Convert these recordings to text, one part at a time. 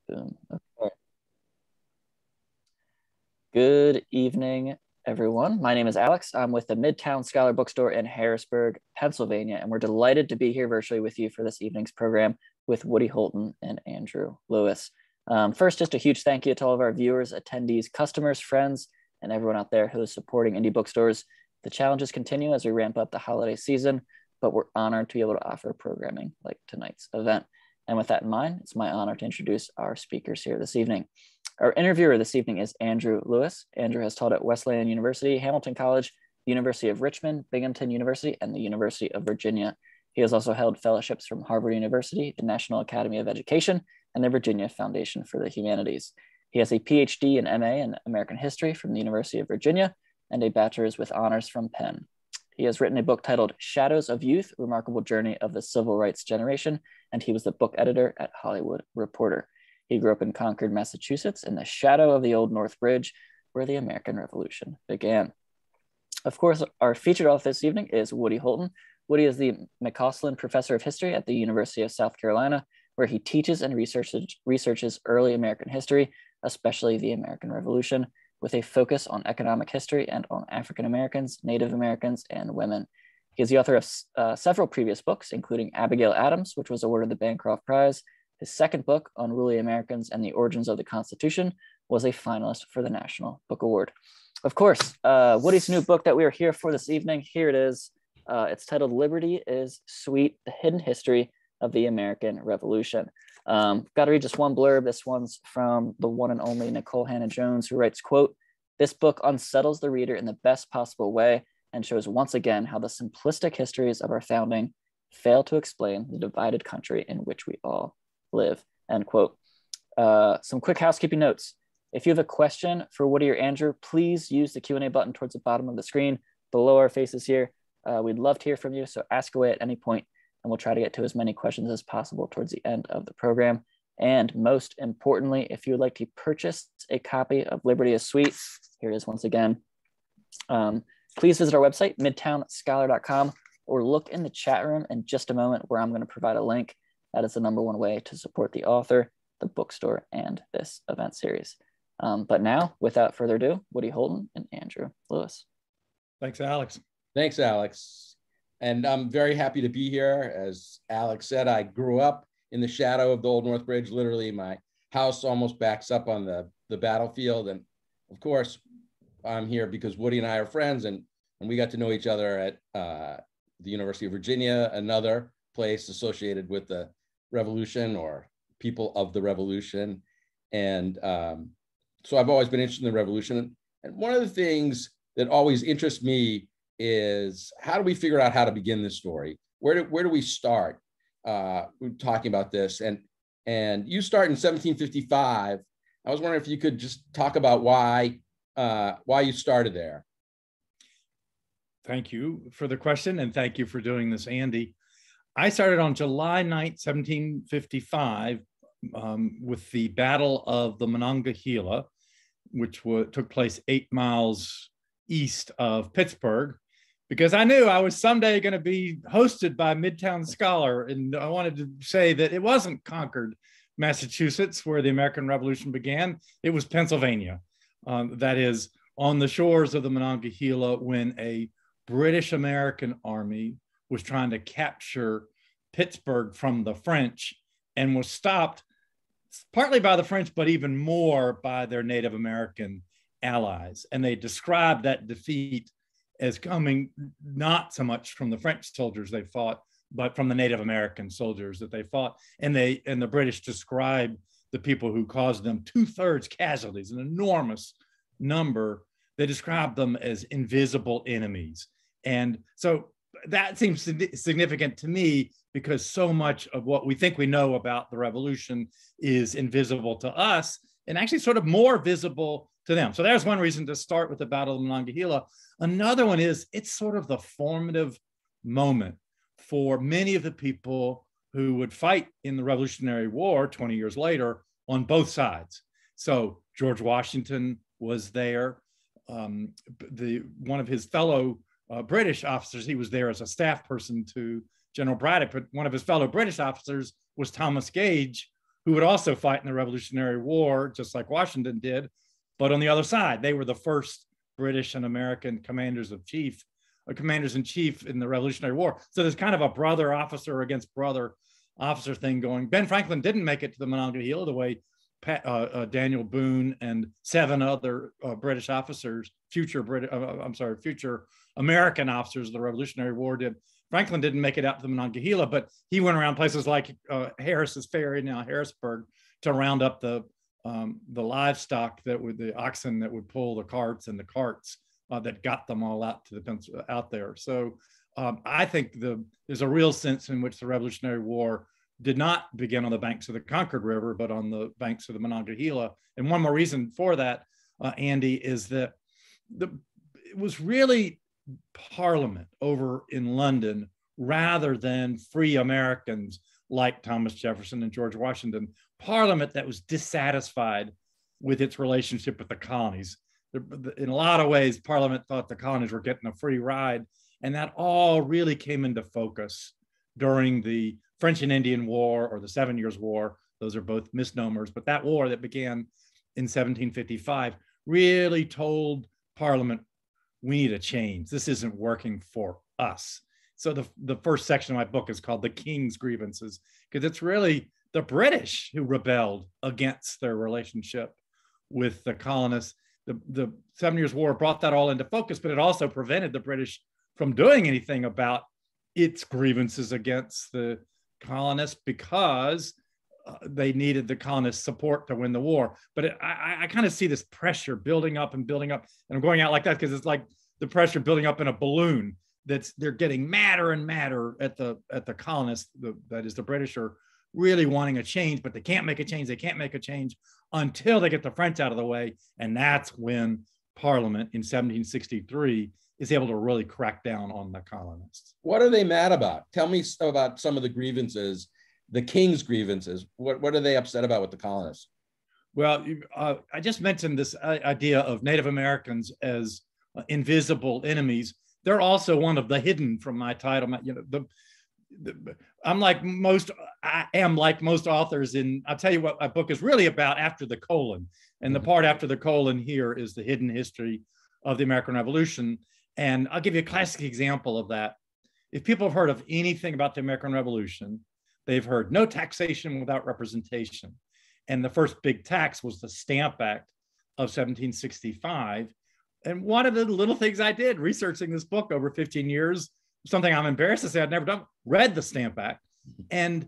Boom. Okay. Good evening, everyone. My name is Alex. I'm with the Midtown Scholar Bookstore in Harrisburg, Pennsylvania, and we're delighted to be here virtually with you for this evening's program with Woody Holton and Andrew Lewis. First, just a huge thank you to all of our viewers, attendees, customers, friends, and everyone out there who is supporting indie bookstores. The challenges continue as we ramp up the holiday season, but we're honored to be able to offer programming like tonight's event. And with that in mind, it's my honor to introduce our speakers here this evening. Our interviewer this evening is Andrew Lewis. Andrew has taught at Wesleyan University, Hamilton College, the University of Richmond, Binghamton University, and the University of Virginia. He has also held fellowships from Harvard University, the National Academy of Education, and the Virginia Foundation for the Humanities. He has a PhD and MA in American History from the University of Virginia and a bachelor's with honors from Penn. He has written a book titled Shadows of Youth, Remarkable Journey of the Civil Rights Generation, and he was the book editor at Hollywood Reporter. He grew up in Concord, Massachusetts, in the shadow of the Old North Bridge, where the American Revolution began. Of course, our featured author this evening is Woody Holton. Woody is the McCausland Professor of History at the University of South Carolina, where he teaches and researches early American history, especially the American Revolution, with a focus on economic history and on African Americans, Native Americans, and women. He is the author of several previous books, including Abigail Adams, which was awarded the Bancroft Prize. His second book, Unruly Americans and the Origins of the Constitution, was a finalist for the National Book Award. Of course, Woody's new book that we are here for this evening, here it is. It's titled Liberty is Sweet, The Hidden History of the American Revolution. Got to read just one blurb. This one's from the one and only Nicole Hannah-Jones, who writes, quote, "This book unsettles the reader in the best possible way and shows once again how the simplistic histories of our founding fail to explain the divided country in which we all live," end quote. Some quick housekeeping notes. If you have a question for Woody or Andrew, please use the Q&A button towards the bottom of the screen below our faces here. We'd love to hear from you, so ask away at any point, and we'll try to get to as many questions as possible towards the end of the program. And most importantly, if you would like to purchase a copy of Liberty is Sweet, here it is once again. Please visit our website, midtownscholar.com, or look in the chat room in just a moment where I'm going to provide a link. That is the #1 way to support the author, the bookstore, and this event series. But now, without further ado, Woody Holton and Andrew Lewis. Thanks, Alex. Thanks, Alex. And I'm very happy to be here. As Alex said, I grew up in the shadow of the Old North Bridge. Literally, my house almost backs up on the battlefield. And of course, I'm here because Woody and I are friends, and we got to know each other at the University of Virginia, another place associated with the Revolution or people of the Revolution. And so I've always been interested in the Revolution. And one of the things that always interests me is, how do we figure out how to begin this story? Where do we start? We're talking about this, and you start in 1755. I was wondering if you could just talk about why you started there. Thank you for the question, and thank you for doing this, Andy. I started on July 9th, 1755, with the Battle of the Monongahela, which took place 8 miles east of Pittsburgh, because I knew I was someday going to be hosted by Midtown Scholar. And I wanted to say that it wasn't Concord, Massachusetts, where the American Revolution began. It was Pennsylvania. That is, on the shores of the Monongahela, when a British American army was trying to capture Pittsburgh from the French and was stopped partly by the French, but even more by their Native American allies. And they described that defeat as coming not so much from the French soldiers they fought, but from the Native American soldiers that they fought. And the British described the people who caused them 2/3 casualties, an enormous number. They described them as invisible enemies. And so that seems significant to me, because so much of what we think we know about the revolution is invisible to us, and actually sort of more visible to them. So there's one reason to start with the Battle of Monongahela. Another one is, it's sort of the formative moment for many of the people who would fight in the Revolutionary War 20 years later on both sides. So George Washington was there. One of his fellow British officers, he was there as a staff person to General Braddock, but one of his fellow British officers was Thomas Gage, who would also fight in the Revolutionary War, just like Washington did, but on the other side. They were the first British and American commanders in chief in the Revolutionary War. So there's kind of a brother officer against brother officer thing going. Ben Franklin didn't make it to the Monongahela the way Daniel Boone and 7 other British officers, future American officers of the Revolutionary War did. Franklin didn't make it out to the Monongahela, but he went around places like Harris's Ferry, now Harrisburg, to round up the livestock the oxen that would pull the carts and the carts that got them all out there. So I think there's a real sense in which the Revolutionary War did not begin on the banks of the Concord River, but on the banks of the Monongahela. And one more reason for that, Andy, is that it was really Parliament over in London rather than free Americans like Thomas Jefferson and George Washington. Parliament that was dissatisfied with its relationship with the colonies. In a lot of ways, Parliament thought the colonies were getting a free ride, and that all really came into focus during the French and Indian War, or the 7 Years' War. Those are both misnomers, but that war that began in 1755 really told Parliament, we need a change. This isn't working for us. So the first section of my book is called The King's Grievances, because it's really the British who rebelled against their relationship with the colonists. The 7 Years' War brought that all into focus, but it also prevented the British from doing anything about its grievances against the colonists because they needed the colonists' support to win the war. But I kind of see this pressure building up and building up, and I'm going out like that because it's like the pressure building up in a balloon. They're getting madder and madder at the colonists. That is, the British are really wanting a change, but they can't make a change. They can't make a change until they get the French out of the way, and that's when Parliament in 1763 is able to really crack down on the colonists. What are they mad about? Tell me about some of the grievances, the King's grievances. What are they upset about with the colonists? Well, I just mentioned this idea of Native Americans as invisible enemies. They're also one of the hidden from my title. I am like most authors I'll tell you what my book is really about after the colon. And the part after the colon here is the hidden history of the American Revolution. And I'll give you a classic example of that. If people have heard of anything about the American Revolution, they've heard no taxation without representation. And the first big tax was the Stamp Act of 1765. And one of the little things I did researching this book over 15 years, something I'm embarrassed to say I'd never done, read the Stamp Act. And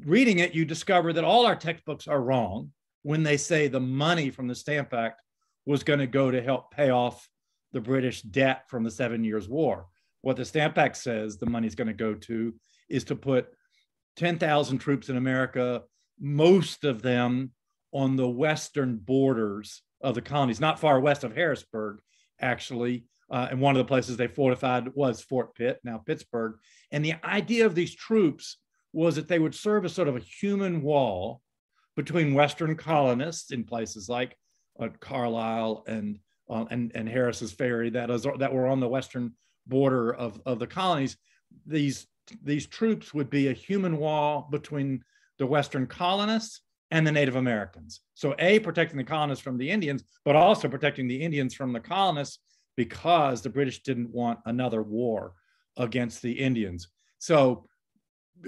reading it, you discover that all our textbooks are wrong when they say the money from the Stamp Act was going to go to help pay off the British debt from the 7 Years' War. What the Stamp Act says the money's going to go to is to put 10,000 troops in America, most of them on the western borders of the colonies, not far west of Harrisburg, actually. And one of the places they fortified was Fort Pitt, now Pittsburgh. And the idea of these troops was that they would serve as sort of a human wall between Western colonists in places like Carlisle and Harris's Ferry that were on the western border of the colonies. These troops would be a human wall between the Western colonists and the Native Americans. So protecting the colonists from the Indians, but also protecting the Indians from the colonists, because the British didn't want another war against the Indians. So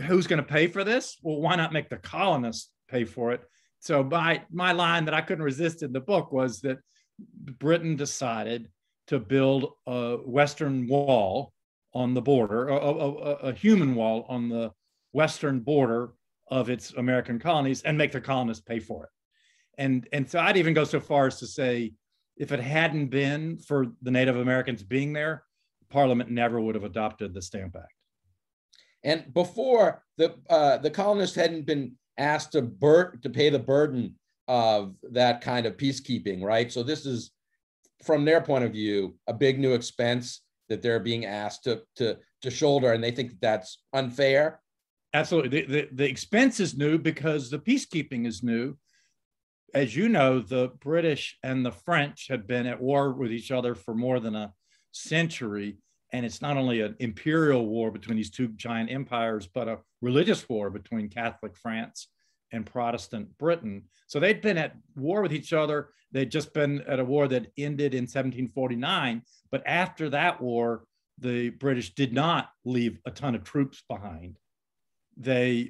who's going to pay for this? Well, why not make the colonists pay for it? So my line that I couldn't resist in the book was that Britain decided to build a Western wall on the border, a human wall on the Western border of its American colonies, and make the colonists pay for it. And so I'd even go so far as to say, if it hadn't been for the Native Americans being there, Parliament never would have adopted the Stamp Act. And before, the colonists hadn't been asked to pay the burden of that kind of peacekeeping, right? So this is, from their point of view, a big new expense that they're being asked to shoulder, and they think that's unfair. Absolutely. The expense is new because the peacekeeping is new. As you know, the British and the French had been at war with each other for more than a century. And it's not only an imperial war between these two giant empires, but a religious war between Catholic France and Protestant Britain. So they'd been at war with each other. They'd just been at a war that ended in 1749. But after that war, the British did not leave a ton of troops behind. They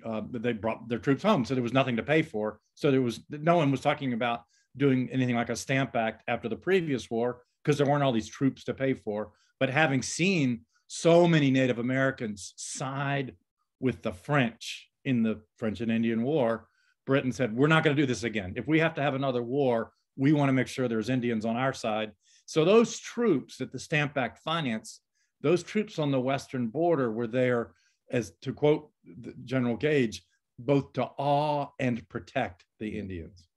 brought their troops home, so there was nothing to pay for. So no one was talking about doing anything like a Stamp Act after the previous war because there weren't all these troops to pay for. But having seen so many Native Americans side with the French in the French and Indian War, Britain said, we're not going to do this again. If we have to have another war, we want to make sure there's Indians on our side. So those troops that the Stamp Act financed, those troops on the western border were there, as to quote General Gage, both to awe and protect the Indians.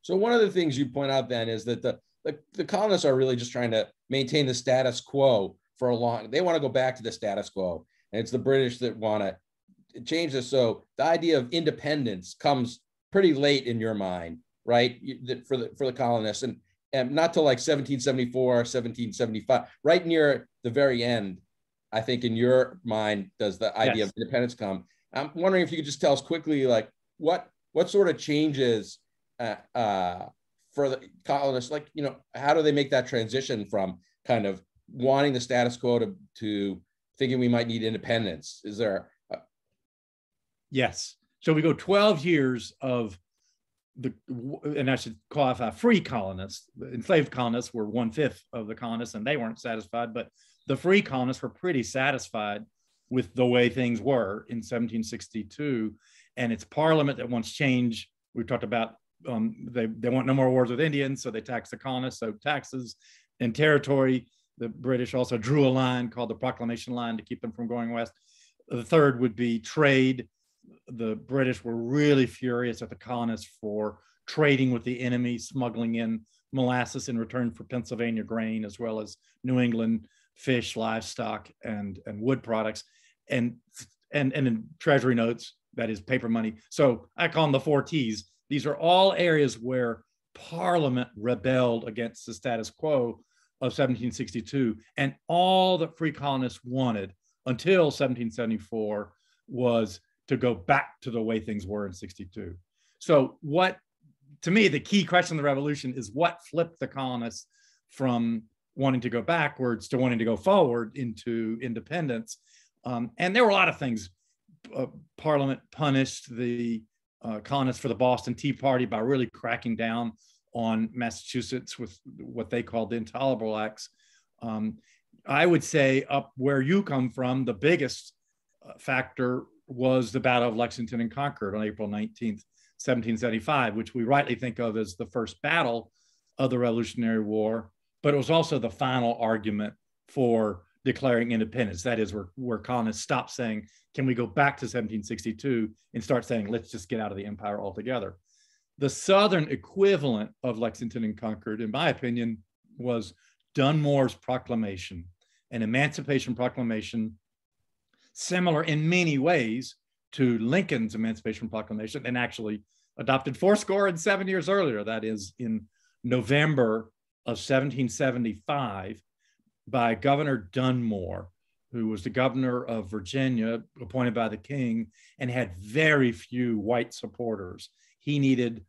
So one of the things you point out then is that the colonists are really just trying to maintain the status quo for a long, they want to go back to the status quo. And it's the British that want to change this. So the idea of independence comes pretty late in your mind, right? For the colonists, and not till like 1774, 1775, right near the very end, I think in your mind does the idea of independence come. I'm wondering if you could just tell us quickly, like what sort of changes for the colonists, like, you know, how do they make that transition from kind of wanting the status quo to thinking we might need independence? Is there? Yes. So we go 12 years of and I should qualify, free colonists. Enslaved colonists were 1/5 of the colonists, and they weren't satisfied, but the free colonists were pretty satisfied with the way things were in 1762. And it's Parliament that wants change. We talked about they want no more wars with Indians, so they tax the colonists. So taxes and territory. The British also drew a line called the Proclamation Line to keep them from going west. The third would be trade. The British were really furious at the colonists for trading with the enemy, smuggling in molasses in return for Pennsylvania grain, as well as New England fish, livestock, and wood products, and in treasury notes, that is paper money. So I call them the 4 T's. These are all areas where Parliament rebelled against the status quo of 1762, and all that free colonists wanted until 1774 was to go back to the way things were in 62. So to me, the key question of the revolution is what flipped the colonists from wanting to go backwards to wanting to go forward into independence. And there were a lot of things. Parliament punished the colonists for the Boston Tea Party by really cracking down on Massachusetts with what they called the Intolerable Acts. I would say up where you come from, the biggest factor was the Battle of Lexington and Concord on April 19th, 1775, which we rightly think of as the first battle of the Revolutionary War, but it was also the final argument for declaring independence. That is where colonists stopped saying, can we go back to 1762 and start saying, let's just get out of the empire altogether. The Southern equivalent of Lexington and Concord, in my opinion, was Dunmore's proclamation, an Emancipation Proclamation, similar in many ways to Lincoln's Emancipation Proclamation, and actually adopted 7 years earlier, that is in November of 1775, by Governor Dunmore, who was the governor of Virginia, appointed by the king, and had very few white supporters. He needed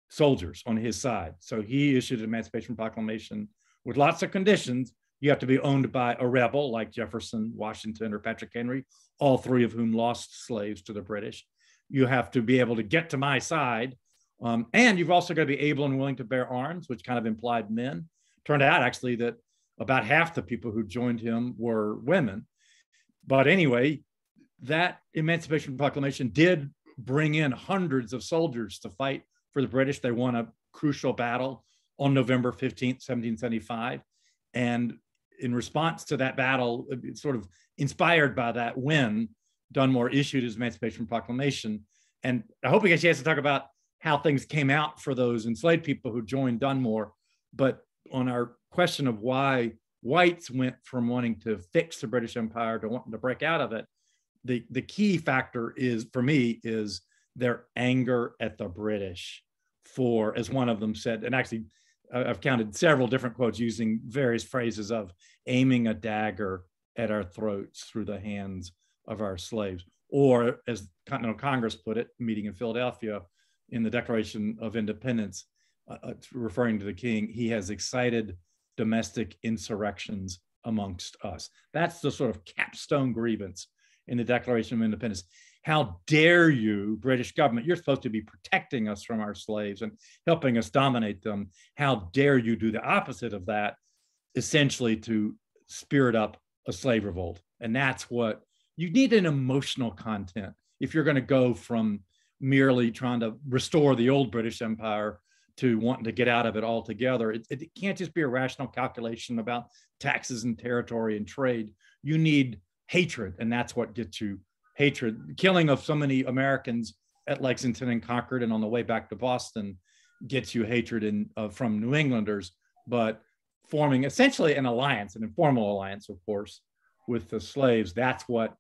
soldiers on his side. So he issued an Emancipation Proclamation with lots of conditions. You have to be owned by a rebel like Jefferson, Washington, or Patrick Henry, all 3 of whom lost slaves to the British. You have to be able to get to my side. And you've also got to be able and willing to bear arms, which kind of implied men. Turned out actually that about half the people who joined him were women. But anyway, that Emancipation Proclamation did bring in hundreds of soldiers to fight for the British. They won a crucial battle on November 15th, 1775. And in response to that battle, sort of inspired by that win, Dunmore issued his Emancipation Proclamation. And I hope we get a chance to talk about how things came out for those enslaved people who joined Dunmore. But on our question of why whites went from wanting to fix the British Empire to wanting to break out of it, the key factor is, for me, is their anger at the British for, as one of them said, and actually I've counted several different quotes using various phrases of aiming a dagger at our throats through the hands of our slaves. or as Continental Congress put it, meeting in Philadelphia in the Declaration of Independence, referring to the king, he has excited domestic insurrections amongst us. That's the sort of capstone grievance in the Declaration of Independence. How dare you, British government, you're supposed to be protecting us from our slaves and helping us dominate them. How dare you do the opposite of that, essentially to spirit up a slave revolt. And that's what you need, an emotional content if you're going to go from merely trying to restore the old British Empire to wanting to get out of it altogether. It can't just be a rational calculation about taxes and territory and trade. You need hatred, and that's what gets you hatred. Killing of so many Americans at Lexington and Concord and on the way back to Boston gets you hatred from New Englanders, but forming essentially an alliance, an informal alliance, of course, with the slaves, that's what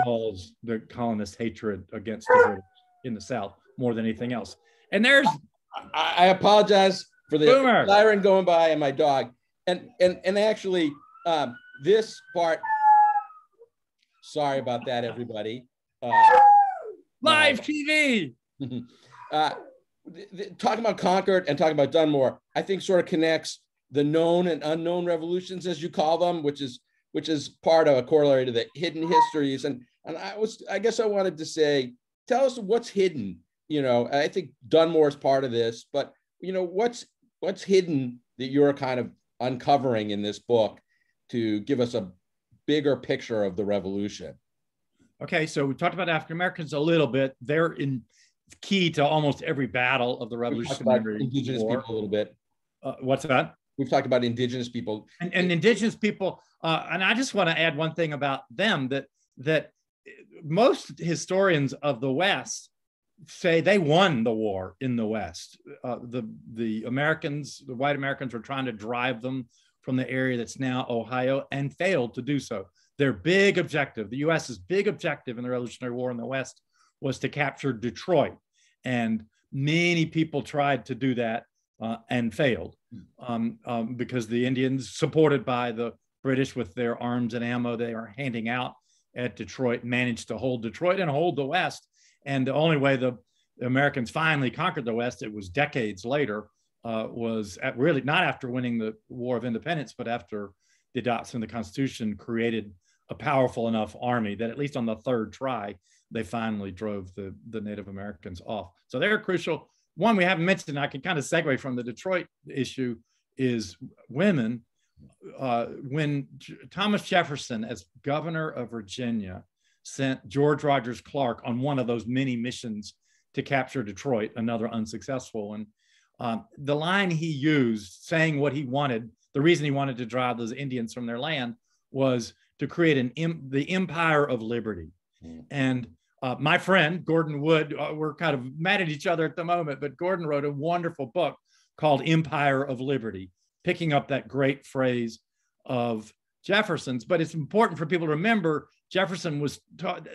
draws the colonists' hatred against the British in the South more than anything else. And there's... I apologize for the Boomer. siren going by and my dog. And actually, this part, sorry about that, everybody. Live TV. Talking about Concord and talking about Dunmore, I think sort of connects the known and unknown revolutions, as you call them, which is part of a corollary to the hidden histories. And I guess I wanted to say, tell us what's hidden. I think Dunmore is part of this, but what's hidden that you're kind of uncovering in this book to give us a bigger picture of the revolution? Okay, so we talked about African Americans a little bit. They're key to almost every battle of the Revolutionary Indigenous War. people a little bit. What's that? We've talked about Indigenous people. And Indigenous people, and I just want to add one thing about them, that most historians of the West say they won the war in the West. The Americans, the white Americans, were trying to drive them from the area that's now Ohio and failed to do so. Their big objective, the US's big objective in the Revolutionary War in the West, was to capture Detroit. And many people tried to do that and failed because the Indians, supported by the British with their arms and ammo they are handing out at Detroit, managed to hold Detroit and hold the West. And the only way the Americans finally conquered the West, it was decades later, was really not after winning the War of Independence, but after the adoption of the Constitution created a powerful enough army that at least on the third try, they finally drove the Native Americans off. So they're crucial. One we haven't mentioned, I can kind of segue from the Detroit issue, is women. When Thomas Jefferson, as governor of Virginia, sent George Rogers Clark on one of those many missions to capture Detroit, another unsuccessful one. The line he used, saying what he wanted, the reason he wanted to drive those Indians from their land, was to create the Empire of Liberty. And my friend, Gordon Wood, we're kind of mad at each other at the moment, but Gordon wrote a wonderful book called Empire of Liberty, picking up that great phrase of Jefferson's. But it's important for people to remember Jefferson was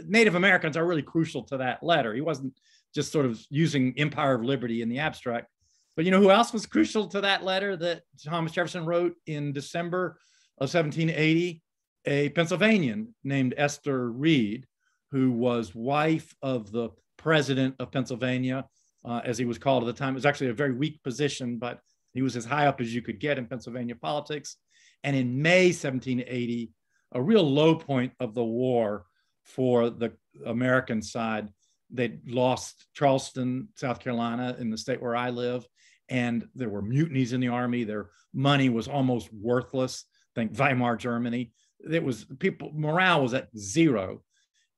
Native Americans are really crucial to that letter. He wasn't just sort of using Empire of Liberty in the abstract. But you know who else was crucial to that letter that Thomas Jefferson wrote in December of 1780? A Pennsylvanian named Esther Reed, who was wife of the president of Pennsylvania, as he was called at the time. It was actually a very weak position, but he was as high up as you could get in Pennsylvania politics. And in May 1780, a real low point of the war for the American side, they lost Charleston, South Carolina, in the state where I live, and there were mutinies in the army. Their money was almost worthless. Think Weimar Germany. It was morale was at zero.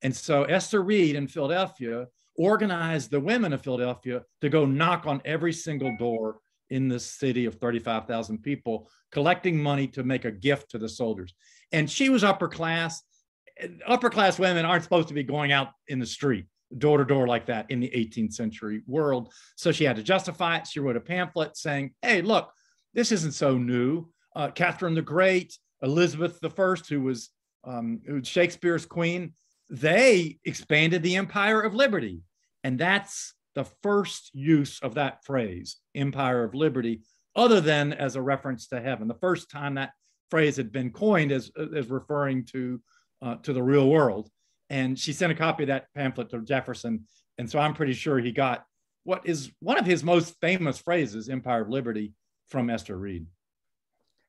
And so Esther Reed in Philadelphia organized the women of Philadelphia to go knock on every single door in this city of 35,000 people, collecting money to make a gift to the soldiers. And she was upper class. Upper class women aren't supposed to be going out in the street, door to door like that in the 18th century world. So she had to justify it. She wrote a pamphlet saying, hey, look, this isn't so new. Catherine the Great, Elizabeth I, who was Shakespeare's queen, they expanded the Empire of Liberty. And that's the first use of that phrase, Empire of Liberty, other than as a reference to heaven. The first time that phrase had been coined as referring to the real world. And she sent a copy of that pamphlet to Jefferson. And so I'm pretty sure he got what is one of his most famous phrases, Empire of Liberty, from Esther Reed.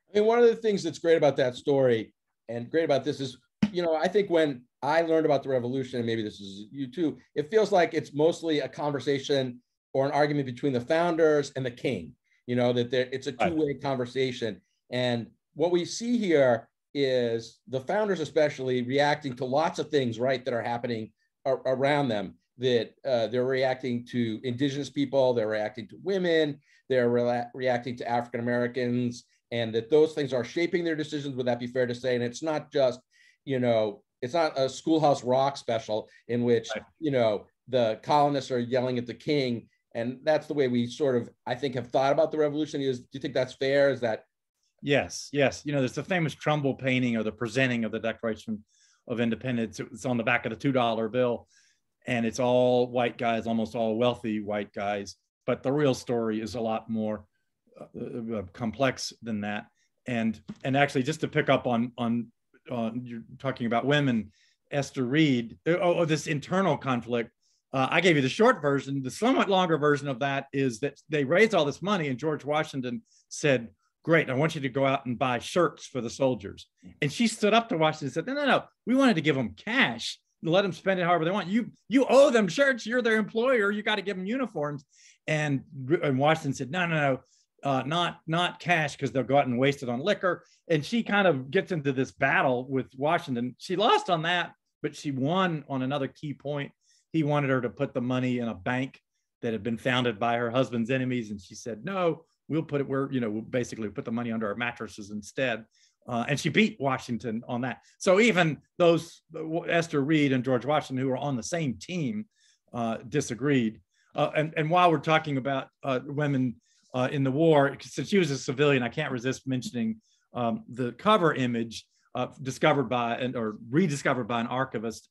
I mean, one of the things that's great about that story and great about this is, I think when I learned about the revolution, and maybe this is you too, it feels like it's mostly a conversation or an argument between the founders and the king, that it's a two-way conversation. And what we see here is the founders especially reacting to lots of things, right, that are happening around them, that they're reacting to indigenous people, they're reacting to women, they're reacting to African Americans, and that those things are shaping their decisions. Would that be fair to say? And it's not just, it's not a Schoolhouse Rock special in which, the colonists are yelling at the king. And that's the way we sort of, I think, have thought about the revolution. Do you think that's fair? Is that? Yes. There's the famous Trumbull painting of the presenting of the Declaration of Independence. It's on the back of the $2 bill. And it's all white guys, almost all wealthy white guys. But the real story is a lot more complex than that. And actually, just to pick up on you're talking about women, Esther Reed, this internal conflict. I gave you the short version. The somewhat longer version of that is that they raised all this money, and George Washington said, "Great, I want you to go out and buy shirts for the soldiers." And she stood up to Washington and said, "No, we wanted to give them cash. Let them spend it however they want. You owe them shirts. You're their employer. You got to give them uniforms." And Washington said, "No, not cash, because they'll go out and waste it on liquor." And she kind of gets into this battle with Washington. She lost on that, but she won on another key point. He wanted her to put the money in a bank that had been founded by her husband's enemies, and she said, "No, we'll put it where, we'll basically put the money under our mattresses instead." And she beat Washington on that. So even those Esther Reed and George Washington, who were on the same team, disagreed. And while we're talking about women in the war, since she was a civilian, I can't resist mentioning the cover image discovered by or rediscovered by an archivist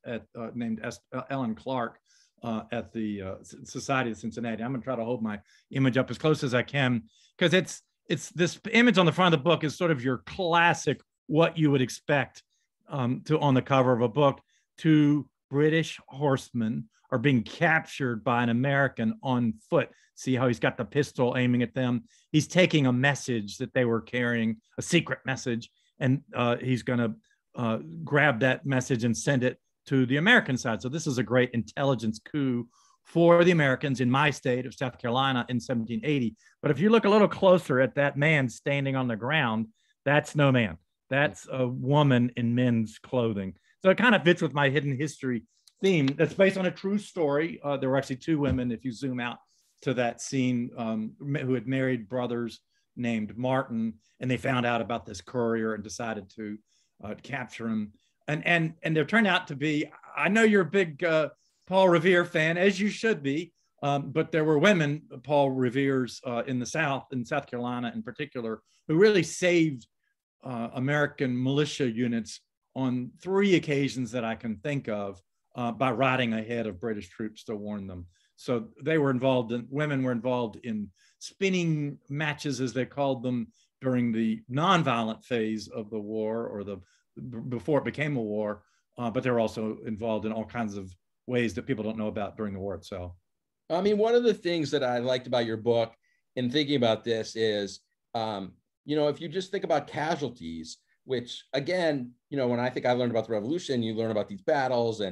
named Ellen Clark at the Society of Cincinnati. I'm going to try to hold my image up as close as I can, because it's this image on the front of the book is sort of your classic, what you would expect on the cover of a book. Two British horsemen are being captured by an American on foot. See how he's got the pistol aiming at them? He's taking a message that they were carrying, a secret message, and he's going to grab that message and send it to the American side. So this is a great intelligence coup for the Americans in my state of South Carolina in 1780. But if you look a little closer at that man standing on the ground, that's no man. That's a woman in men's clothing. So it kind of fits with my hidden history theme. That's based on a true story. There were actually two women, if you zoom out to that scene, who had married brothers named Martin, and they found out about this courier and decided to capture him. And there turned out to be, I know you're a big Paul Revere fan, as you should be, but there were women, Paul Revere's in the South, in South Carolina in particular, who really saved American militia units on 3 occasions that I can think of by riding ahead of British troops to warn them. So they were involved in, women were involved in spinning matches, as they called them, during the nonviolent phase of the war, or before it became a war, but they were also involved in all kinds of ways that people don't know about during the war itself. I mean, one of the things that I liked about your book in thinking about this is, if you just think about casualties, which again, when I think I learned about the revolution, you learn about these battles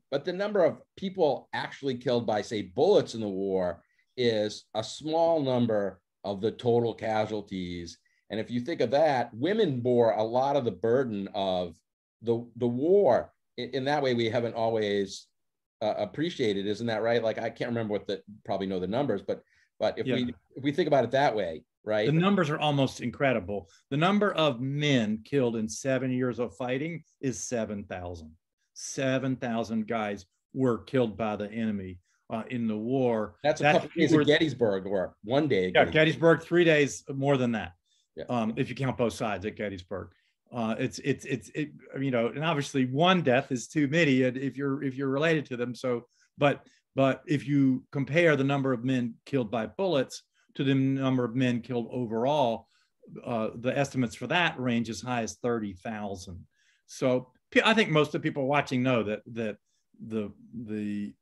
but the number of people actually killed by, say, bullets in the war is a small number of the total casualties. And if you think of that, women bore a lot of the burden of the war. In that way, we haven't always appreciated, isn't that right? Like, I can't remember probably know the numbers, but if we think about it that way, right? The numbers are almost incredible. The number of men killed in 7 years of fighting is 7,000. 7,000 guys were killed by the enemy in the war. That's a couple days at Gettysburg, or one day. Gettysburg, 3 days more than that. Yeah. If you count both sides at Gettysburg. And obviously one death is too many if you're related to them. So, but if you compare the number of men killed by bullets to the number of men killed overall, the estimates for that range as high as 30,000. So I think most of the people watching know that the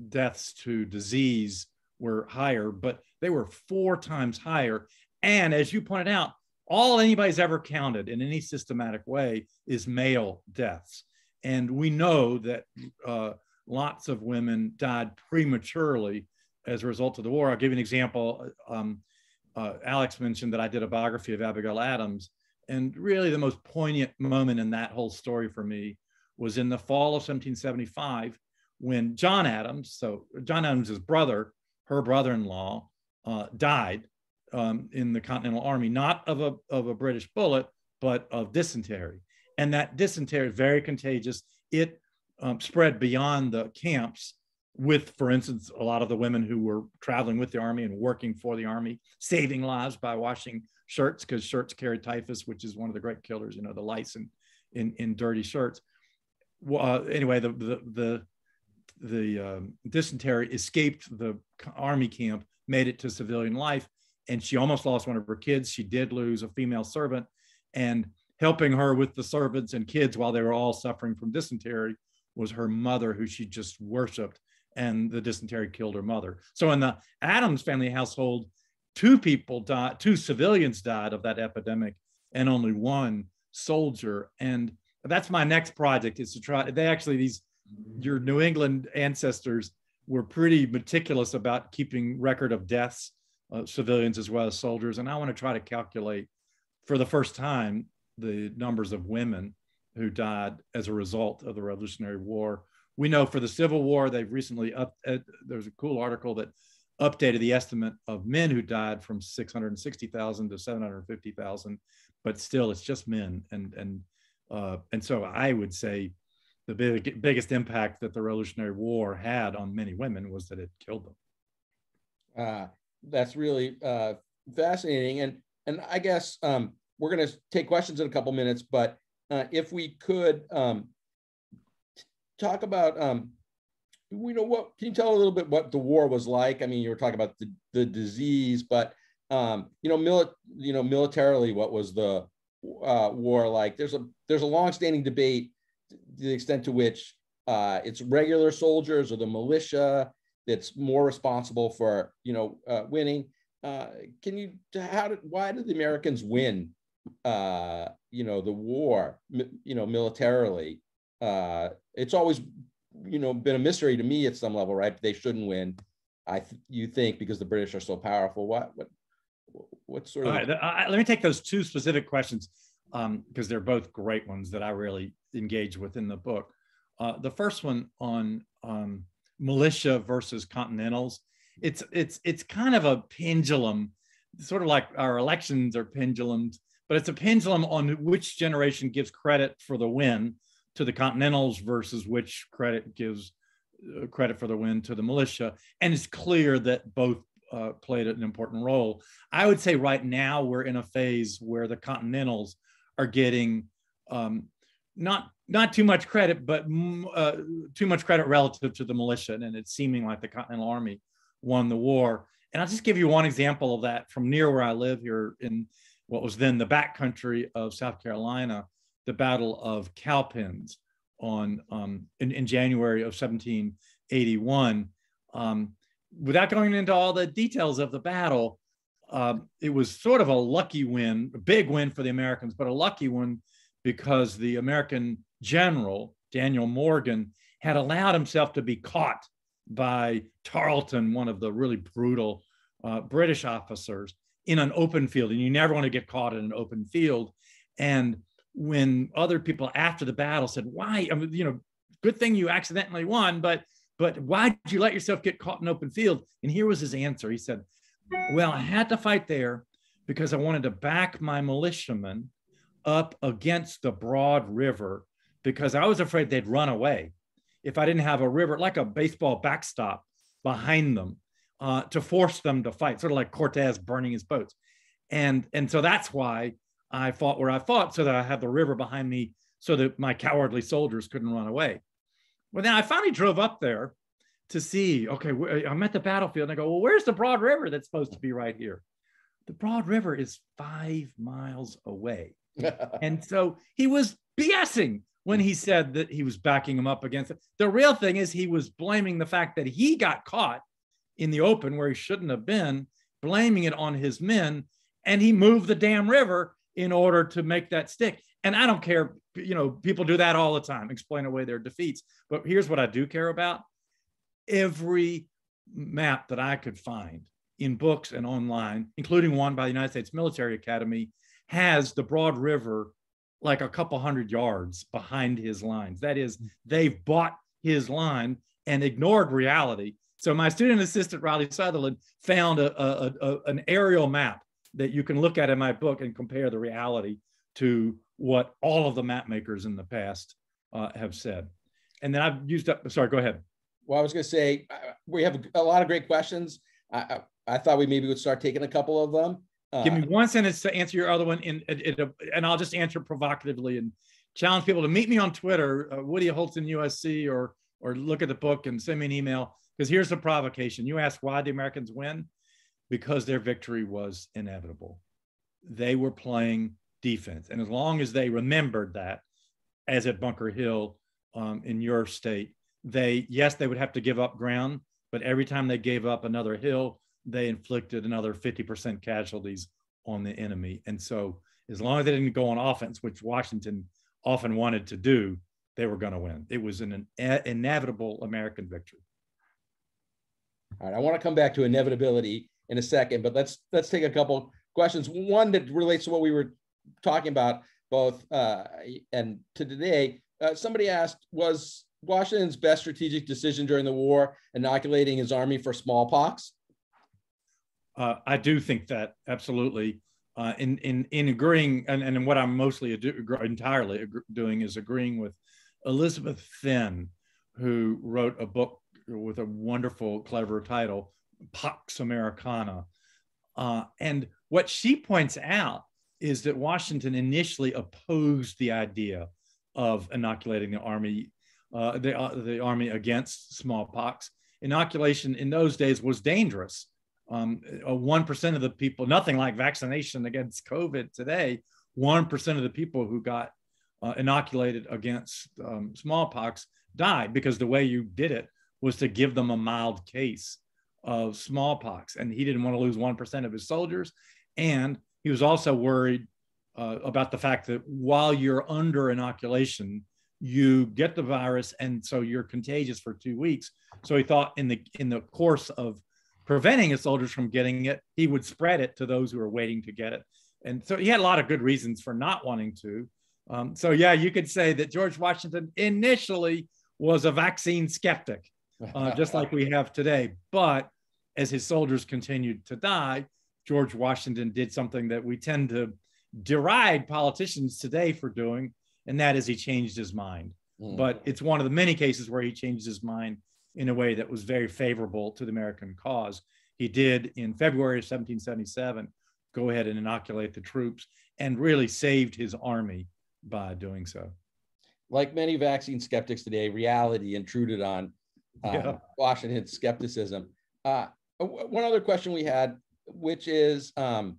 deaths to disease were higher, but they were 4 times higher. And as you pointed out, all anybody's ever counted in any systematic way is male deaths. And we know that lots of women died prematurely as a result of the war. I'll give you an example. Alex mentioned that I did a biography of Abigail Adams. And really the most poignant moment in that whole story for me was in the fall of 1775, when John Adams, so John Adams's brother, her brother-in-law, died in the Continental Army, not of a British bullet, but of dysentery. And that dysentery is very contagious. It spread beyond the camps with, for instance, a lot of the women who were traveling with the army and working for the army, saving lives by washing shirts, because shirts carry typhus, which is one of the great killers, you know, the lice in dirty shirts. Anyway, the dysentery escaped the army camp, made it to civilian life, and she almost lost one of her kids. She did lose a female servant, and helping her with the servants and kids while they were all suffering from dysentery was her mother, who she just worshiped, and the dysentery killed her mother. So in the Adams family household, 2 people died, 2 civilians died of that epidemic, and only 1 soldier. And that's my next project, is to try, your New England ancestors were pretty meticulous about keeping record of deaths, civilians as well as soldiers. And I want to try to calculate for the first time the numbers of women who died as a result of the Revolutionary War. We know for the Civil War, they've recently there's a cool article that updated the estimate of men who died from 660,000 to 750,000, but still it's just men. And so I would say the biggest impact that the Revolutionary War had on many women was that it killed them. That's really fascinating. And I guess we're going to take questions in a couple minutes, but if we could talk about, what can you tell a little bit what the war was like? I mean, you were talking about the disease, but militarily, what was the war like? There's a long-standing debate to the extent to which it's regular soldiers or the militia that's more responsible for winning. Why did the Americans win the war militarily? It's always been a mystery to me at some level, right? They shouldn't win. You think because the British are so powerful. What sort of? Let me take those 2 specific questions because they're both great ones that I really engage with in the book. The first one on militia versus Continentals. It's kind of a pendulum, sort of like our elections are pendulums, but it's a pendulum on which generation gives credit for the win to the Continentals versus which credit gives credit for the win to the militia. And it's clear that both played an important role. I would say right now we're in a phase where the Continentals are getting not too much credit, but too much credit relative to the militia. And it's seeming like the Continental Army won the war. And I'll just give you one example of that from near where I live here in what was then the backcountry of South Carolina, the Battle of Cowpens in January of 1781. Without going into all the details of the battle, it was sort of a lucky win, a big win for the Americans, but a lucky one because the American general, Daniel Morgan, had allowed himself to be caught by Tarleton, one of the really brutal British officers, in an open field. And you never want to get caught in an open field. And when other people after the battle said, why, good thing you accidentally won, but why did you let yourself get caught in open field? And here was his answer. He said, well, I had to fight there because I wanted to back my militiamen up against the broad river because I was afraid they'd run away if I didn't have a river, like a baseball backstop behind them to force them to fight, sort of like Cortez burning his boats. And so that's why I fought where I fought, so that I had the river behind me so that my cowardly soldiers couldn't run away. Well, then I finally drove up there to see, okay, I'm at the battlefield and I go, well, where's the broad river that's supposed to be right here? The broad river is 5 miles away. And so he was BSing. when he said that he was backing him up against it. The real thing is he was blaming the fact that he got caught in the open where he shouldn't have been, blaming it on his men, and he moved the damn river in order to make that stick. And I don't care, you know, people do that all the time, explain away their defeats. But here's what I do care about. Every map that I could find in books and online, including one by the United States Military Academy, has the Broad River like a couple hundred yards behind his lines. That is, they've bought his line and ignored reality. So my student assistant, Riley Sutherland, found an aerial map that you can look at in my book and compare the reality to what all of the map makers in the past have said. And then I've used up, sorry, go ahead. Well, I was going to say, we have a lot of great questions. I thought we maybe would start taking a couple of them. Give me one sentence to answer your other one, and I'll just answer provocatively and challenge people to meet me on Twitter, Woody Holton USC, or look at the book and send me an email, because here's the provocation. You asked why the Americans win? Because their victory was inevitable. They were playing defense. And as long as they remembered that, as at Bunker Hill in your state, yes, they would have to give up ground, but every time they gave up another hill, they inflicted another 50% casualties on the enemy. And so as long as they didn't go on offense, which Washington often wanted to do, they were going to win. It was an inevitable American victory. All right, I want to come back to inevitability in a second, but let's take a couple questions. One that relates to what we were talking about both and to today. Somebody asked, was Washington's best strategic decision during the war inoculating his army for smallpox? I do think that, absolutely. In agreeing, and what I'm mostly entirely doing is agreeing with Elizabeth Finn, who wrote a book with a wonderful, clever title, Pax Americana. And what she points out is that Washington initially opposed the idea of inoculating the army, the army against smallpox. Inoculation in those days was dangerous. 1% of the people, nothing like vaccination against COVID today, 1% of the people who got inoculated against smallpox died, because the way you did it was to give them a mild case of smallpox. And he didn't want to lose 1% of his soldiers. And he was also worried about the fact that while you're under inoculation, you get the virus, and so you're contagious for 2 weeks. So he thought in the course of preventing his soldiers from getting it, he would spread it to those who were waiting to get it. And so he had a lot of good reasons for not wanting to. So yeah, you could say that George Washington initially was a vaccine skeptic, just like we have today. But as his soldiers continued to die, George Washington did something that we tend to deride politicians today for doing, and that is he changed his mind. But it's one of the many cases where he changed his mind in a way that was very favorable to the American cause. He did, in February of 1777, go ahead and inoculate the troops, and really saved his army by doing so. Like many vaccine skeptics today, reality intruded on Washington's skepticism. One other question we had, which is a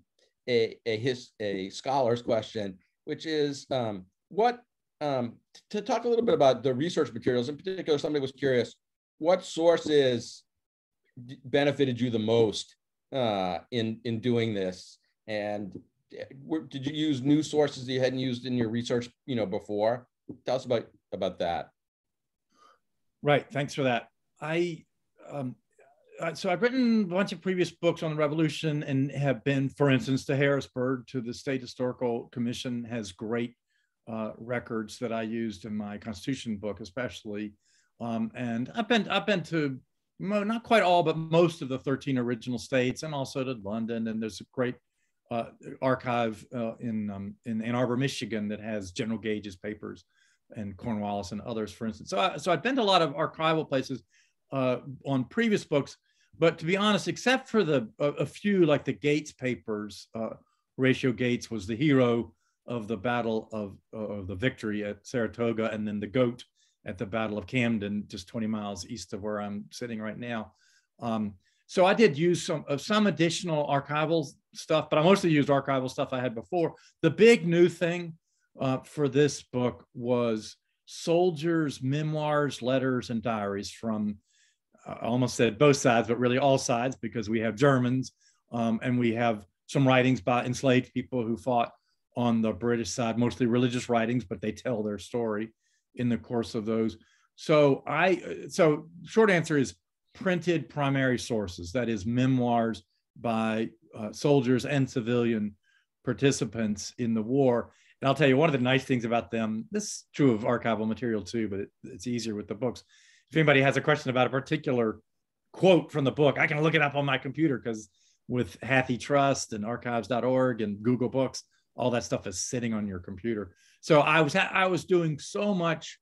scholar's question, which is to talk a little bit about the research materials. In particular, somebody was curious, what sources benefited you the most in doing this? And did you use new sources that you hadn't used in your research, before? Tell us about that. Right, thanks for that. So I've written a bunch of previous books on the Revolution, and have been, for instance, to Harrisburg, to the State Historical Commission, has great records that I used in my Constitution book, especially. And I've been to not quite all, but most of the 13 original states, and also to London. And there's a great archive in Ann Arbor, Michigan, that has General Gage's papers, and Cornwallis and others, for instance. So I've been to a lot of archival places on previous books, but to be honest, except for a few, like the Gates papers, Horatio Gates was the hero of the Battle of the victory at Saratoga, and then the GOAT at the Battle of Camden, just 20 miles east of where I'm sitting right now. So I did use some additional archival stuff, but I mostly used archival stuff I had before. The big new thing for this book was soldiers' memoirs, letters, and diaries from, I almost said both sides, but really all sides, because we have Germans and we have some writings by enslaved people who fought on the British side, mostly religious writings, but they tell their story in the course of those. So short answer is printed primary sources, that is memoirs by soldiers and civilian participants in the war. And I'll tell you, one of the nice things about them, this is true of archival material too, but it's easier with the books. If anybody has a question about a particular quote from the book, I can look it up on my computer, because with HathiTrust and archives.org and Google Books, all that stuff is sitting on your computer. So I was doing so much,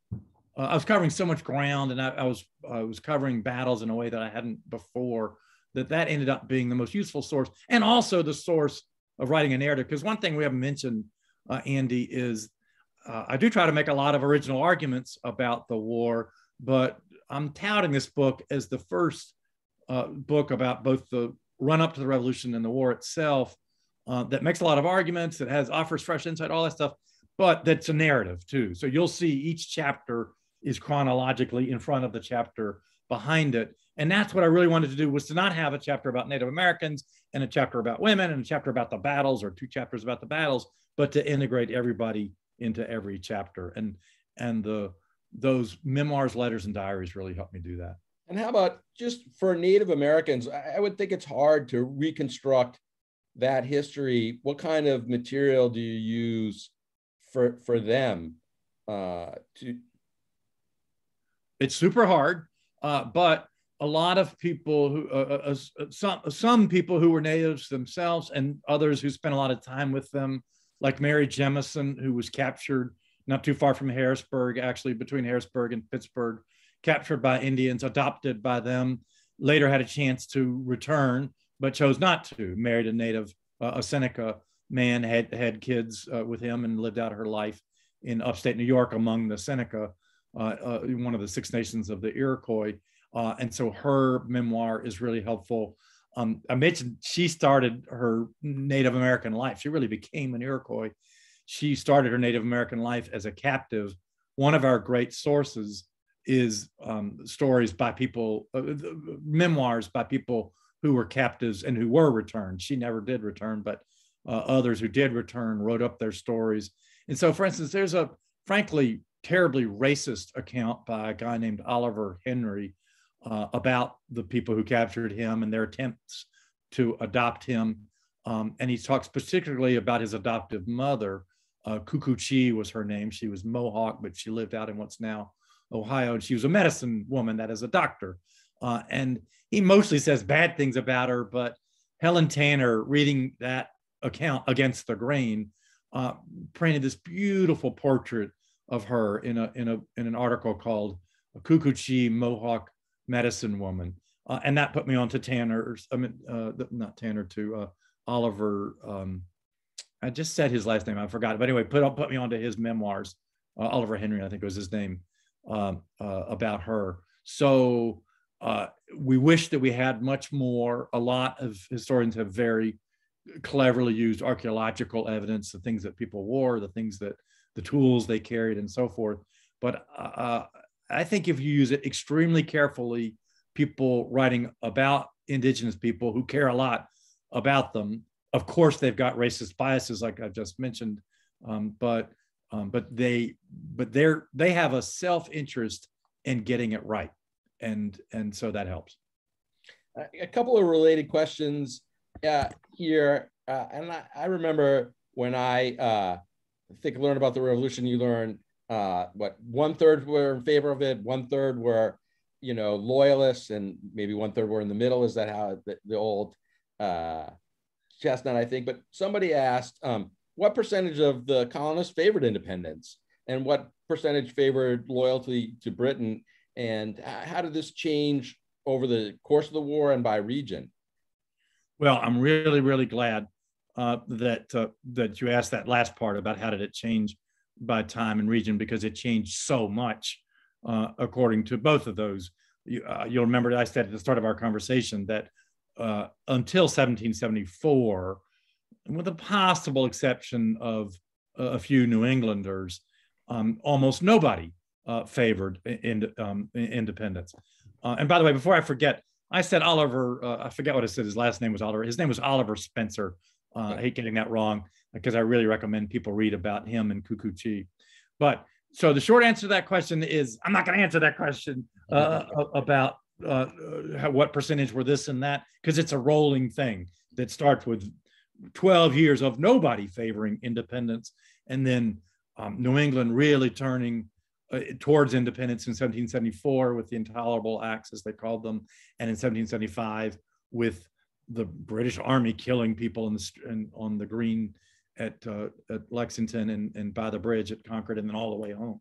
I was covering so much ground, and I was covering battles in a way that I hadn't before, that ended up being the most useful source, and also the source of writing a narrative. Because one thing we haven't mentioned, Andy, is I do try to make a lot of original arguments about the war, but I'm touting this book as the first book about both the run up to the revolution and the war itself that makes a lot of arguments, that offers fresh insight, all that stuff, but that's a narrative too. So you'll see each chapter is chronologically in front of the chapter behind it. And that's what I really wanted to do, was to not have a chapter about Native Americans and a chapter about women and a chapter about the battles, or two chapters about the battles, but to integrate everybody into every chapter. And those memoirs, letters, and diaries really helped me do that. And how about just for Native Americans? I would think it's hard to reconstruct that history. What kind of material do you use for them? It's super hard, but a lot of people who, some people who were natives themselves, and others who spent a lot of time with them, like Mary Jemison, who was captured not too far from Harrisburg, actually between Harrisburg and Pittsburgh, captured by Indians, adopted by them, later had a chance to return, but chose not to. Married a native, a Seneca man, had kids with him, and lived out her life in upstate New York among the Seneca, one of the Six Nations of the Iroquois. And so her memoir is really helpful. I mentioned she started her Native American life. She really became an Iroquois. She started her Native American life as a captive. One of our great sources is stories by people, memoirs by people who were captives and who were returned. She never did return, but others who did return wrote up their stories. And so, for instance, there's a frankly terribly racist account by a guy named Oliver Henry about the people who captured him and their attempts to adopt him. And he talks particularly about his adoptive mother. Kukuchi was her name. She was Mohawk, but she lived out in what's now Ohio. And she was a medicine woman, that is, a doctor. And he mostly says bad things about her, but Helen Tanner, reading that account against the grain, painted this beautiful portrait of her in an article called Kukuchi, Mohawk Medicine Woman. And that put me on to Tanner's, not Tanner, to Oliver, I just said his last name, I forgot it. But anyway, put me onto his memoirs, Oliver Henry, I think was his name, about her. So we wish that we had much more. A lot of historians have very cleverly used archaeological evidence, the things that people wore, the tools they carried, and so forth. But I think if you use it extremely carefully, people writing about Indigenous people who care a lot about them, of course, they've got racist biases, like I just mentioned, but they have a self-interest in getting it right, and so that helps. A couple of related questions here, and I remember when I learned about the revolution. You learned what 1/3 were in favor of it, 1/3 were, loyalists, and maybe 1/3 were in the middle. Is that how the old chestnut, I think? But somebody asked, what percentage of the colonists favored independence, and what percentage favored loyalty to Britain, and how did this change over the course of the war and by region? Well, I'm really, really glad that you asked that last part about how did it change by time and region, because it changed so much according to both of those. You'll remember I said at the start of our conversation that until 1774, with the possible exception of a few New Englanders, almost nobody favored independence. And by the way, before I forget, I said Oliver, I forget what I said, his last name was Oliver. His name was Oliver Spencer. I hate getting that wrong because I really recommend people read about him and Kukuchi. But so the short answer to that question is, I'm not going to answer that question about what percentage were this and that, because it's a rolling thing that starts with 12 years of nobody favoring independence, and then New England really turning towards independence in 1774 with the Intolerable Acts, as they called them, and in 1775 with the British Army killing people on the green at Lexington and by the bridge at Concord, and then all the way home.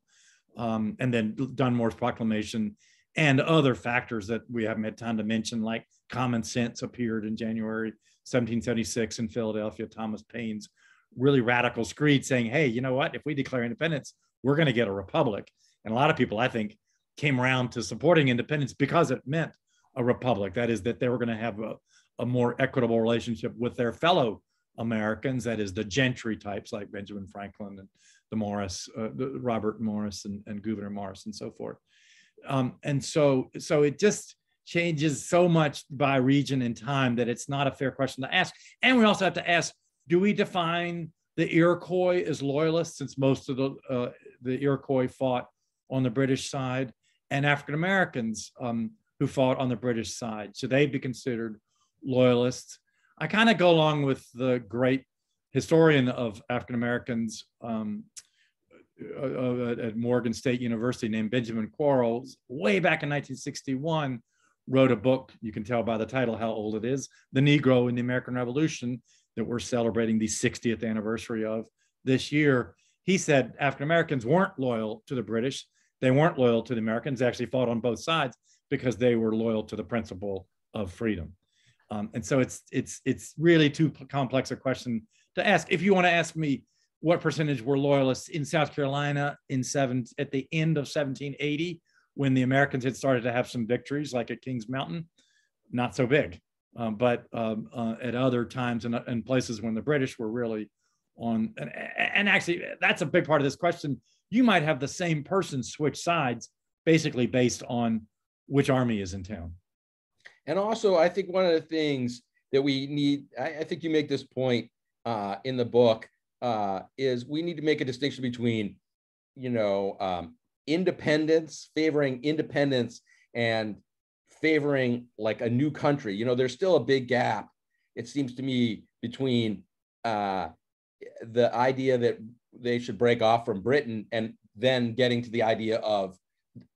And then Dunmore's proclamation and other factors that we haven't had time to mention, like common sense appeared in January 1776 in Philadelphia. Thomas Paine's really radical screed saying, hey, you know what, if we declare independence, we're going to get a republic. And a lot of people, I think, came around to supporting independence because it meant a republic. That is, that they were going to have a more equitable relationship with their fellow Americans, that is the gentry types like Benjamin Franklin and the Morris, Robert Morris and Gouverneur Morris and so forth. And so it just changes so much by region and time that it's not a fair question to ask. And we also have to ask, do we define the Iroquois as loyalists, since most of the Iroquois fought on the British side, and African Americans who fought on the British side? Should they be considered loyalists? I kind of go along with the great historian of African Americans at Morgan State University named Benjamin Quarles, way back in 1961, wrote a book, you can tell by the title how old it is, The Negro in the American Revolution, that we're celebrating the 60th anniversary of this year. He said African Americans weren't loyal to the British. They weren't loyal to the Americans. They actually fought on both sides because they were loyal to the principle of freedom. And so it's really too complex a question to ask. If you want to ask me what percentage were loyalists in South Carolina at the end of 1780, when the Americans had started to have some victories, like at Kings Mountain, not so big. But at other times and places when the British were really on, and actually that's a big part of this question. You might have the same person switch sides basically based on which army is in town. And also, I think one of the things that we need, I think you make this point in the book, is we need to make a distinction between, independence, favoring independence, and favoring like a new country. There's still a big gap, it seems to me, between the idea that they should break off from Britain and then getting to the idea of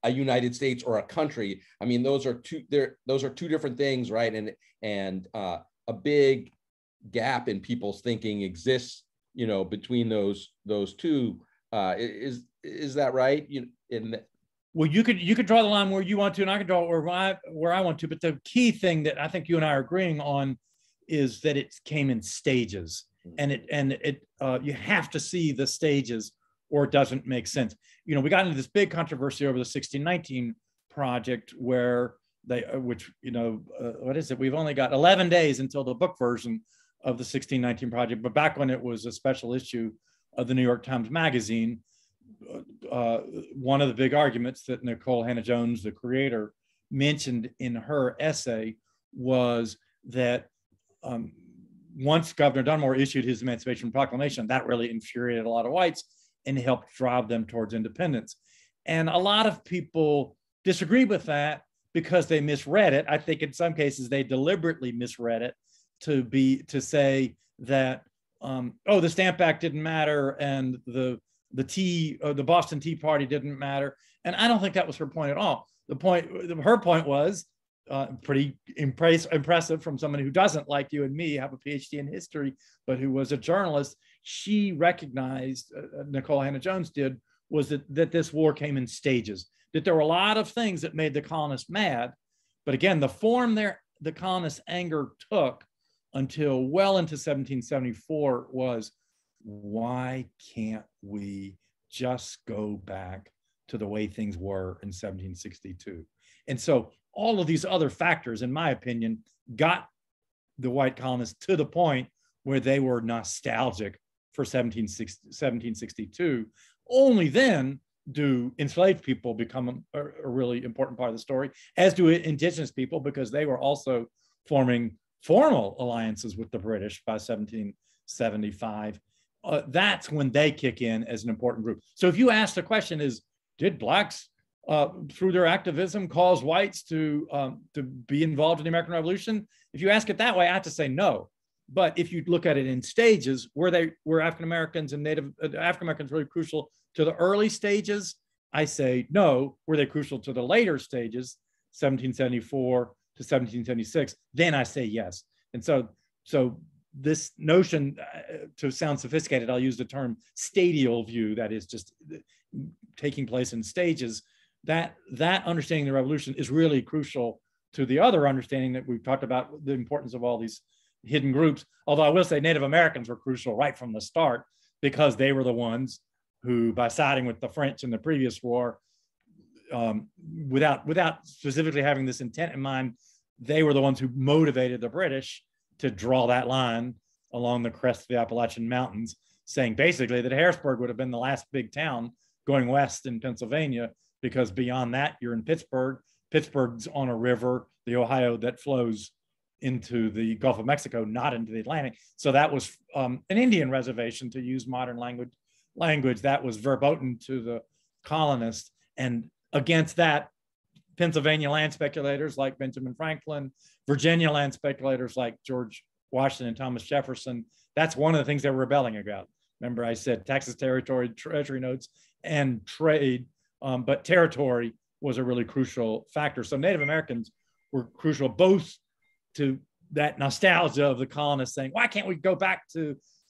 a United States or a country. I mean, those are two different things, right? And a big gap in people's thinking exists, between those two. Is that right? Well, you could draw the line where you want to, and I can draw it where I want to. But the key thing that I think you and I are agreeing on is that it came in stages, and you have to see the stages, or it doesn't make sense. We got into this big controversy over the 1619 project, where what is it? We've only got 11 days until the book version of the 1619 project. But back when it was a special issue of the New York Times Magazine, one of the big arguments that Nicole Hannah-Jones, the creator, mentioned in her essay was that once Governor Dunmore issued his Emancipation Proclamation, that really infuriated a lot of whites and helped drive them towards independence. And a lot of people disagree with that because they misread it. I think in some cases they deliberately misread it to say that the Stamp Act didn't matter and the Boston Tea Party didn't matter. And I don't think that was her point at all. Her point was pretty impressive from someone who doesn't, like you and me, have a PhD in history, but who was a journalist. She recognized, Nicole Hannah-Jones did, was that this war came in stages, that there were a lot of things that made the colonists mad. But again, the form the colonists' anger took until well into 1774 was, why can't we just go back to the way things were in 1762? And so all of these other factors, in my opinion, got the white colonists to the point where they were nostalgic for 1762. Only then do enslaved people become a really important part of the story, as do indigenous people, because they were also forming formal alliances with the British by 1775. That's when they kick in as an important group. So if you ask the question is, did blacks through their activism cause whites to be involved in the American Revolution? If you ask it that way, I have to say no. But if you look at it in stages, were African Americans and Native African Americans really crucial to the early stages? I say no. Were they crucial to the later stages, 1774 to 1776? Then I say yes. And so this notion, to sound sophisticated, I'll use the term stadial view, that is just taking place in stages. That understanding the revolution is really crucial to the other understanding that we've talked about, the importance of all these hidden groups. Although I will say Native Americans were crucial right from the start, because they were the ones who, by siding with the French in the previous war, without specifically having this intent in mind, they were the ones who motivated the British to draw that line along the crest of the Appalachian Mountains, saying basically that Harrisburg would have been the last big town going west in Pennsylvania, because beyond that, you're in Pittsburgh. Pittsburgh's on a river, the Ohio, that flows into the Gulf of Mexico, not into the Atlantic. So that was an Indian reservation, to use modern language that was verboten to the colonists. And against that, Pennsylvania land speculators like Benjamin Franklin, Virginia land speculators like George Washington and Thomas Jefferson, that's one of the things they were rebelling about. Remember, I said Texas territory, treasury notes, and trade, but territory was a really crucial factor. So Native Americans were crucial both to that nostalgia of the colonists saying, why can't we go back to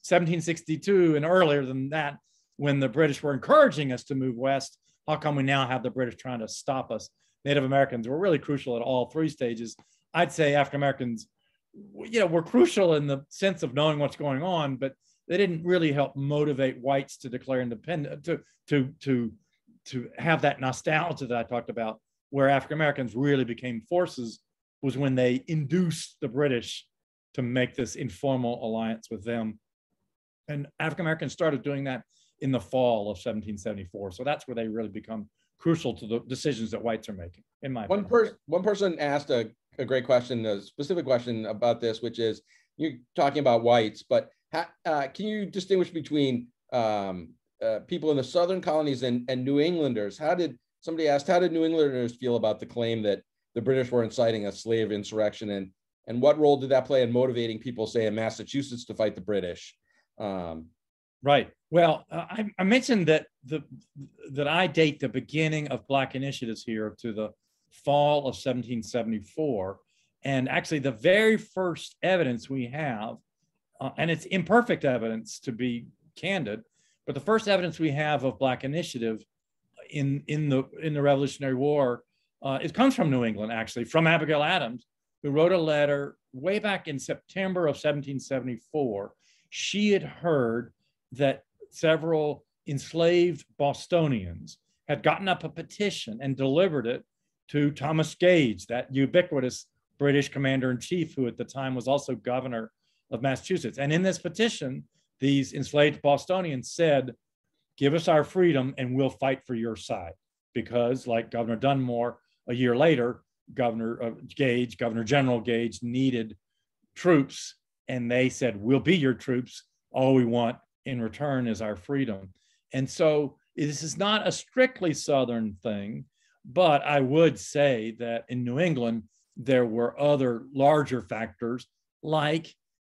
1762 and earlier than that, when the British were encouraging us to move west? How come we now have the British trying to stop us? Native Americans were really crucial at all three stages. I'd say African Americans, were crucial in the sense of knowing what's going on, but they didn't really help motivate whites to declare independence, to have that nostalgia that I talked about. Where African Americans really became forces was when they induced the British to make this informal alliance with them. And African Americans started doing that in the fall of 1774. So that's where they really become crucial to the decisions that whites are making, in my opinion. One person asked a great question, a specific question about this, which is, you're talking about whites, but can you distinguish between people in the Southern colonies and New Englanders? Somebody asked, how did New Englanders feel about the claim that the British were inciting a slave insurrection, and what role did that play in motivating people, say, in Massachusetts to fight the British? Right. Well, I mentioned that I date the beginning of Black initiatives here to the fall of 1774. And actually the very first evidence we have, and it's imperfect evidence to be candid, but the first evidence we have of Black initiative in the Revolutionary War, it comes from New England, actually, from Abigail Adams, who wrote a letter way back in September of 1774. She had heard that several enslaved Bostonians had gotten up a petition and delivered it to Thomas Gage, that ubiquitous British commander-in-chief, who at the time was also governor of Massachusetts. And in this petition, these enslaved Bostonians said, give us our freedom and we'll fight for your side. Because, like Governor Dunmore, a year later, Governor General Gage needed troops, and they said, we'll be your troops. All we want in return is our freedom. And so this is not a strictly Southern thing, but I would say that in New England, there were other larger factors, like,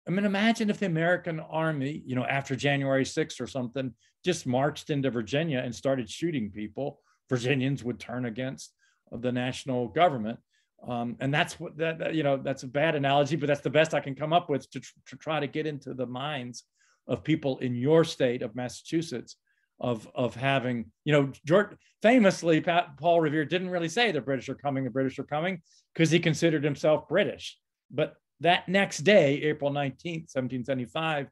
imagine if the American army, after January 6th or something, just marched into Virginia and started shooting people. Virginians would turn against the national government. And that's that's a bad analogy, but that's the best I can come up with to try to get into the minds of people in your state of Massachusetts of having, famously, Paul Revere didn't really say the British are coming, because he considered himself British. But that next day, April 19th, 1775,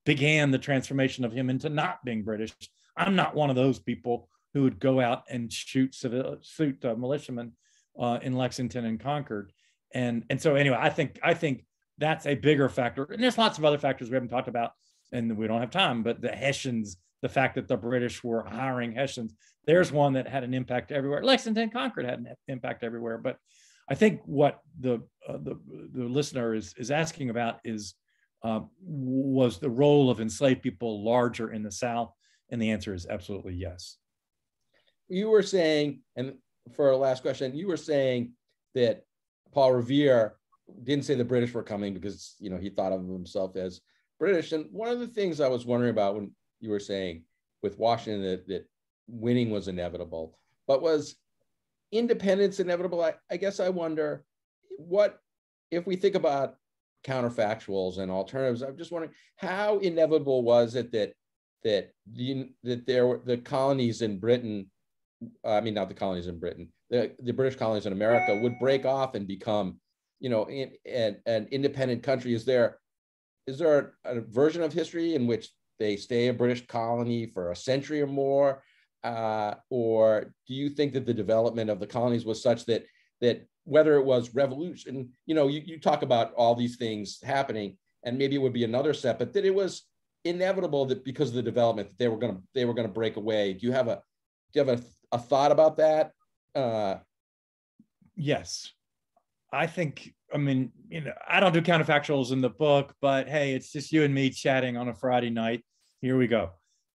began the transformation of him into not being British. I'm not one of those people who would go out and shoot militiamen in Lexington and Concord. And so anyway, I think that's a bigger factor. And there's lots of other factors we haven't talked about, and we don't have time, but the Hessians, the fact that the British were hiring Hessians. There's one that had an impact everywhere. Lexington Concord had an impact everywhere. But I think what the listener is asking about is, was the role of enslaved people larger in the South? And the answer is absolutely yes. You were saying, and for our last question, you were saying that Paul Revere didn't say the British were coming because, you know, he thought of himself as British. And one of the things I was wondering about when you were saying with Washington that winning was inevitable, but was independence inevitable? I guess I wonder, what if we think about counterfactuals and alternatives? I'm just wondering, how inevitable was it that there were the colonies in Britain, I mean, not the colonies in Britain, the British colonies in America would break off and become, you know, an independent country? Is there a version of history in which they stay a British colony for a century or more? Or do you think that the development of the colonies was such that whether it was revolution, you know, you talk about all these things happening, and maybe it would be another step, but that it was inevitable that because of the development that they were gonna break away? Do you have a thought about that? Yes, I think. I mean, you know, I don't do counterfactuals in the book, but hey, it's just you and me chatting on a Friday night. Here we go.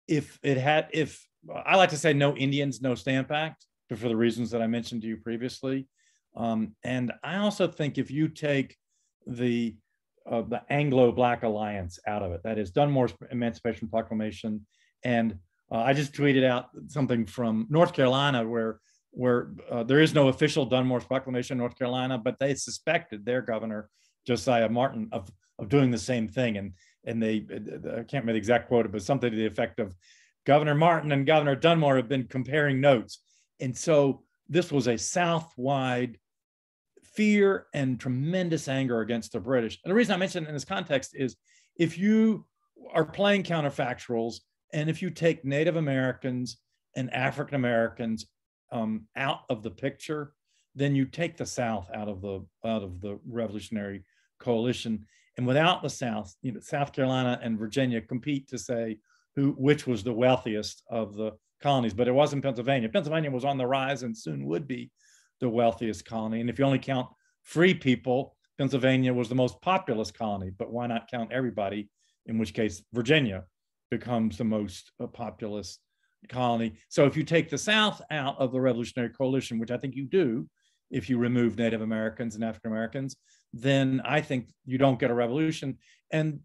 If I like to say no Indians, no Stamp Act, but for the reasons that I mentioned to you previously. And I also think if you take the Anglo-Black Alliance out of it, that is Dunmore's Emancipation Proclamation, and I just tweeted out something from North Carolina where there is no official Dunmore's Proclamation in North Carolina, but they suspected their governor, Josiah Martin, of doing the same thing. And they, I can't remember the exact quote, but something to the effect of, Governor Martin and Governor Dunmore have been comparing notes. And so this was a South-wide fear and tremendous anger against the British. And the reason I mention it in this context is if you are playing counterfactuals, and if you take Native Americans and African Americans out of the picture, then you take the South out of the Revolutionary Coalition. And without the South, you know, South Carolina and Virginia compete to say which was the wealthiest of the colonies, but it wasn't Pennsylvania. Pennsylvania was on the rise and soon would be the wealthiest colony. And if you only count free people, Pennsylvania was the most populous colony, but why not count everybody? In which case, Virginia becomes the most populous colony. So if you take the South out of the Revolutionary Coalition, which I think you do, if you remove Native Americans and African Americans, then I think you don't get a revolution. And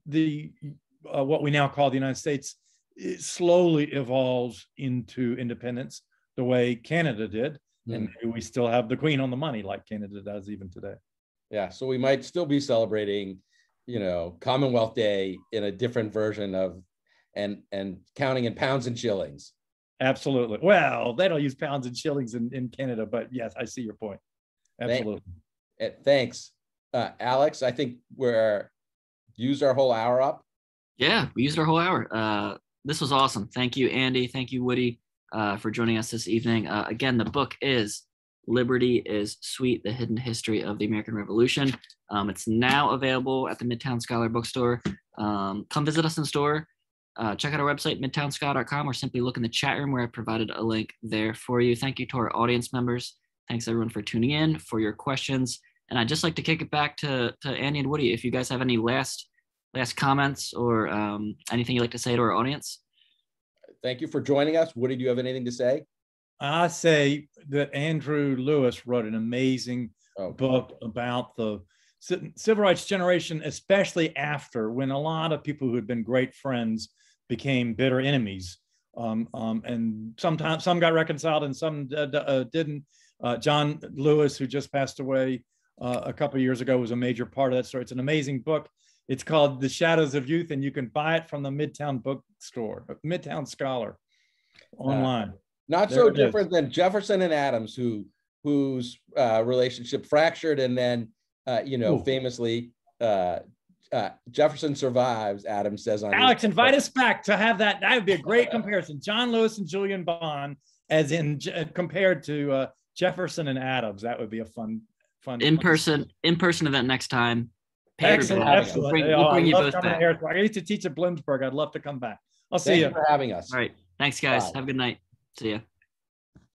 what we now call the United States, it slowly evolves into independence the way Canada did. And maybe we still have the Queen on the money like Canada does even today. Yeah, so we might still be celebrating, you know, Commonwealth Day in a different version of, and counting in pounds and shillings. Absolutely. Well, they don't use pounds and shillings in Canada, but yes, I see your point. Absolutely. Thanks. Alex, I think we're used our whole hour up. Yeah, we used our whole hour. This was awesome. Thank you, Andy. Thank you, Woody, for joining us this evening. Again, the book is Liberty is Sweet, The Hidden History of the American Revolution. It's now available at the Midtown Scholar bookstore. Come visit us in store. Check out our website, midtownscholar.com, or simply look in the chat room where I provided a link there for you. Thank you to our audience members. Thanks, everyone, for tuning in, for your questions. And I'd just like to kick it back to Andy and Woody. If you guys have any last comments or anything you'd like to say to our audience. Thank you for joining us. Woody, do you have anything to say? I say that Andrew Lewis wrote an amazing book about the civil rights generation, especially after, when a lot of people who had been great friends became bitter enemies. And sometimes some got reconciled and some didn't. John Lewis, who just passed away a couple of years ago, was a major part of that story. It's an amazing book. It's called The Shadows of Youth, and you can buy it from the Midtown bookstore, Midtown Scholar, online. Not so different than Jefferson and Adams, whose relationship fractured, and then famously Jefferson survives. Adams says on Alex, invite us back to have that. That would be a great comparison. John Lewis and Julian Bond, as in compared to Jefferson and Adams. That would be a fun in-person event next time. Excellent. We'll bring you both back. I used to teach at Bloomsburg. I'd love to come back. I'll see Thank you. you for having us. All right. Thanks, guys. Bye. Have a good night. See ya.